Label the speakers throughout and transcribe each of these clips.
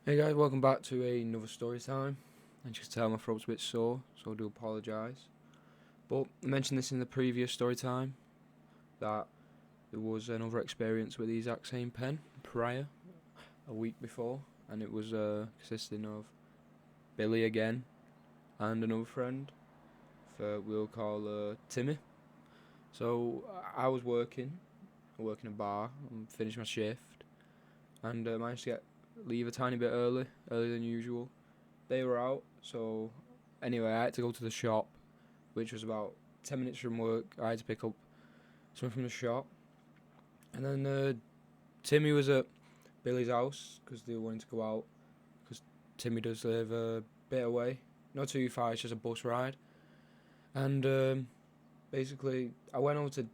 Speaker 1: Hey guys, welcome back to another story time. I just tell my throat's a bit sore, so I do apologise. But I mentioned this in the previous story time that there was another experience with the exact same pen prior, a week before, and it was consisting of Billy again and another friend. We'll call Timmy. So I was working a bar, and finished my shift, and managed to leave a tiny bit earlier than usual. They were out, so anyway, I had to go to the shop, which was about 10 minutes from work. I had to pick up something from the shop, and then Timmy was at Billy's house because they wanted to go out. Because Timmy does live a bit away, not too far. It's just a bus ride, and basically, I went over to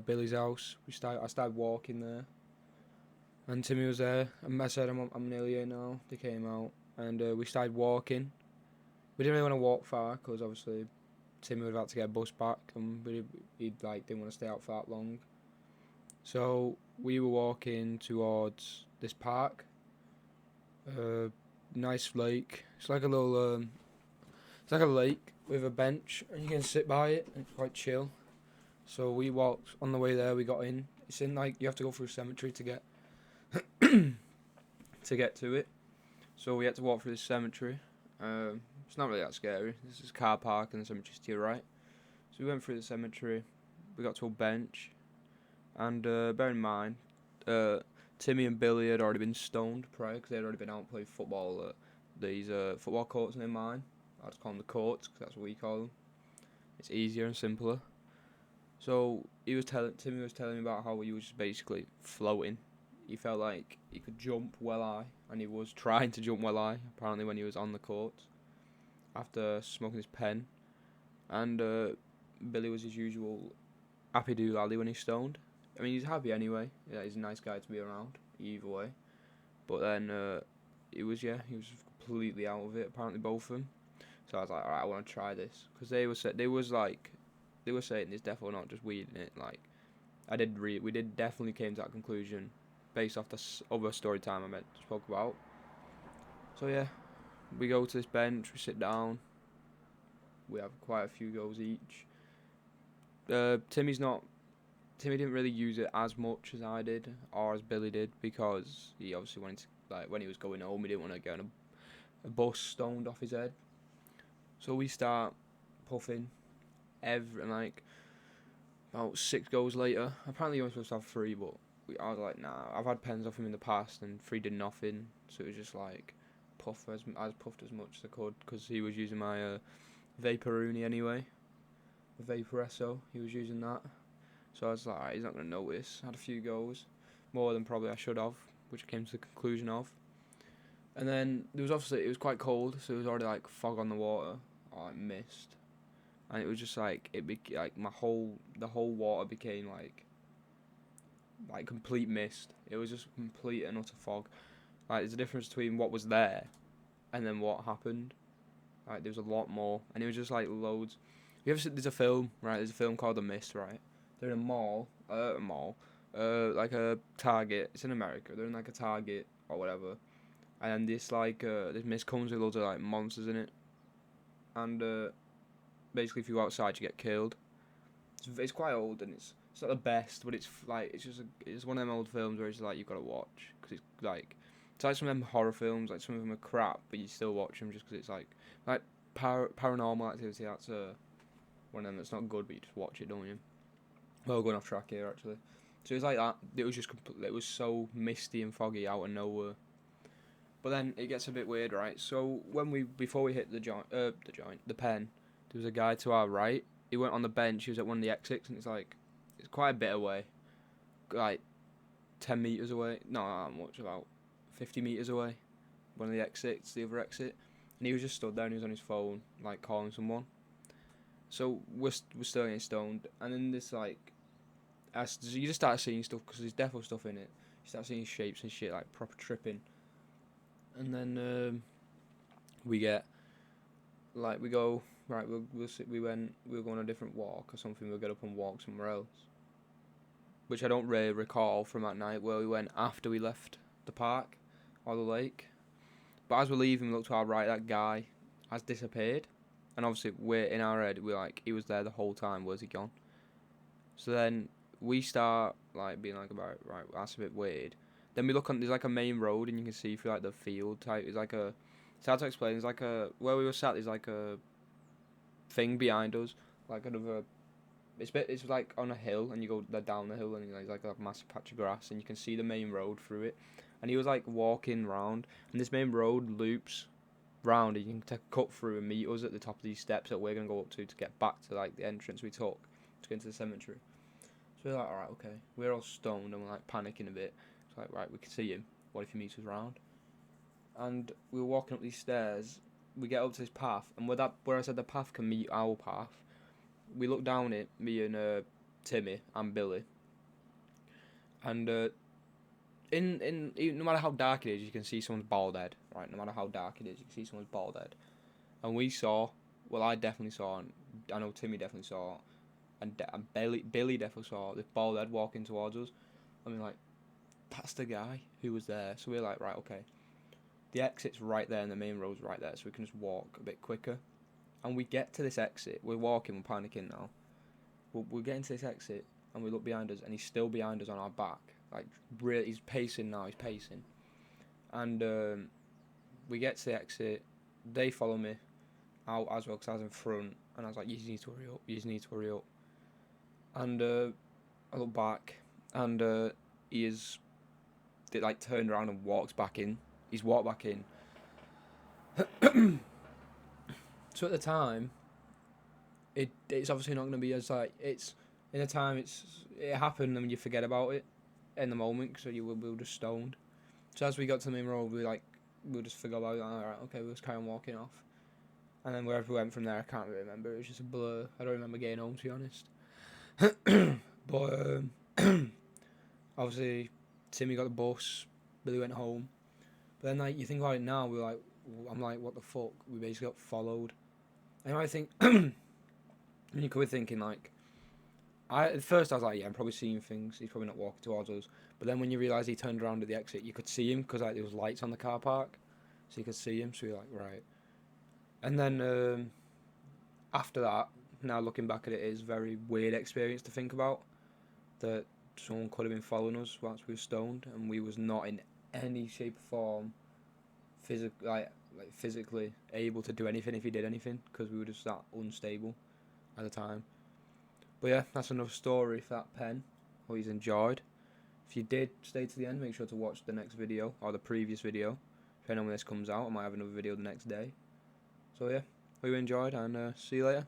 Speaker 1: Billy's house. I started walking there, and Timmy was there. And I said, I'm nearly here now. They came out, and we started walking. We didn't really want to walk far because obviously Timmy was about to get a bus back, and he didn't want to stay out for that long. So we were walking towards this park, nice lake. It's like a lake with a bench, and you can sit by it, and it's quite chill. So we walked on the way there. We got in. It's in you have to go through a cemetery to get to it. So we had to walk through this cemetery. It's not really that scary. This is a car park and the cemetery's to your right. So we went through the cemetery. We got to a bench. And bear in mind, Timmy and Billy had already been stoned prior because they'd already been out and played football at these football courts near mine. I just call them the courts because that's what we call them. It's easier and simpler. So Timmy was telling me about how he was just basically floating. He felt like he could jump well high, and he was trying to jump well high, apparently, when he was on the court after smoking his pen. And Billy was his usual happy-do-lally when he's stoned. I mean, he's happy anyway. Yeah, he's a nice guy to be around, either way. But then he was completely out of it, apparently, both of them. So I was like, alright, I want to try this. Because they were saying it's definitely not just weed in it. Like, we did definitely came to that conclusion based off the other story time spoke about. So yeah, we go to this bench, we sit down, we have quite a few goes each. Timmy didn't really use it as much as I did or as Billy did because he obviously wanted to, when he was going home, he didn't want to get on a bus stoned off his head. So we start puffing about 6 goes later. Apparently you're only supposed to have 3, but I was like, nah. I've had pens off him in the past, and 3 did nothing. So it was just like I puffed as much as I could because he was using my Vaporuni anyway, the Vaporesso. He was using that, so I was like, he's not gonna notice. I had a few goes, more than probably I should have, which I came to the conclusion of. And then it was quite cold, so it was already like fog on the water, or like mist, and it was just like the whole water became like complete mist. It was just complete and utter fog. Like, there's a difference between what was there and then what happened. Like, there was a lot more, and it was just like loads. There's a film, right? There's a film called The Mist, right? They're in like a Target. It's in America. They're in like a Target or whatever, and this mist comes with loads of like monsters in it, and basically if you go outside you get killed. It's quite old and it's not the best, but it's one of them old films where it's like you've got to watch because it's like some of them horror films. Like, some of them are crap, but you still watch them just because it's like Paranormal Activity. That's one of them that's not good, but you just watch it, don't you? Well, going off track here actually. So it was like that. It was just it was so misty and foggy out of nowhere. But then it gets a bit weird, right? So before we hit the pen, there was a guy to our right. He went on the bench. He was at one of the exits, and it's quite a bit away, like 10 meters away. Not that much, about 50 meters away. One of the exits, the other exit, and he was just stood there and he was on his phone, like calling someone. So we're still getting stoned, and then this you just start seeing stuff because there's defo stuff in it. You start seeing shapes and shit, like proper tripping, and then we get we go right. We'll go on a different walk or something. We'll get up and walk somewhere else, which I don't really recall from that night where we went after we left the park or the lake. But as we're leaving, we look to our right, that guy has disappeared. And obviously, we're in our head, we're like, he was there the whole time, where's he gone? So then we start like being like, about right, that's a bit weird. Then we look on, there's like a main road, and you can see through like the field type. It's like a, it's hard to explain. It's like a, where we were sat, there's like a thing behind us, like another. It's like on a hill, and you go down the hill, and there's like a massive patch of grass, and you can see the main road through it. And he was like walking round, and this main road loops round, and you can take a cut through and meet us at the top of these steps that we're gonna go up to get back to like the entrance we took to get into the cemetery. So we're like, alright, okay. We're all stoned and we're like panicking a bit. It's like, right, we can see him. What if he meets us round? And we were walking up these stairs. We get up to this path, and where I said the path can meet our path, we look down it, me and Timmy and Billy. And no matter how dark it is, you can see someone's bald head, right? No matter how dark it is, you can see someone's bald head. And we saw, well, I definitely saw, and I know Timmy definitely saw, and Billy definitely saw this bald head walking towards us. I mean, like, that's the guy who was there. So we're like, right, okay. The exit's right there, and the main road's right there, so we can just walk a bit quicker. And we get to this exit. We're walking, we're panicking now. We're getting to this exit, and we look behind us, and he's still behind us on our back. Like, really, he's pacing now, he's pacing. And we get to the exit. They follow me out as well, because I was in front, and I was like, you just need to hurry up, you just need to hurry up. And I look back, and he is, like, turned around and walks back in. He's walked back in. So at the time, it's obviously not going to be as, like, it's, in the time, it happened, and you forget about it in the moment, so we were just stoned. So as we got to the main road, we just forgot about it. Alright, okay, we'll just carry on walking off. And then wherever we went from there, I can't really remember. It was just a blur. I don't remember getting home, to be honest. But obviously, Timmy got the bus. Billy went home. But then, like, you think about it now, I'm like, what the fuck? We basically got followed. And I think, you could be thinking, like, at first I was like, yeah, I'm probably seeing things. He's probably not walking towards us. But then when you realise he turned around at the exit, you could see him because, like, there was lights on the car park, so you could see him. So you're like, right. And then after that, now looking back at it, is a very weird experience to think about. That someone could have been following us whilst we were stoned, and we was not in any shape or form physically able to do anything if he did anything, because we were just that unstable at the time. But yeah, that's another story for that pen. Hope you enjoyed. If you did stay to the end, make sure to watch the next video or the previous video. Depending on when this comes out, I might have another video the next day. So yeah, hope you enjoyed, and see you later.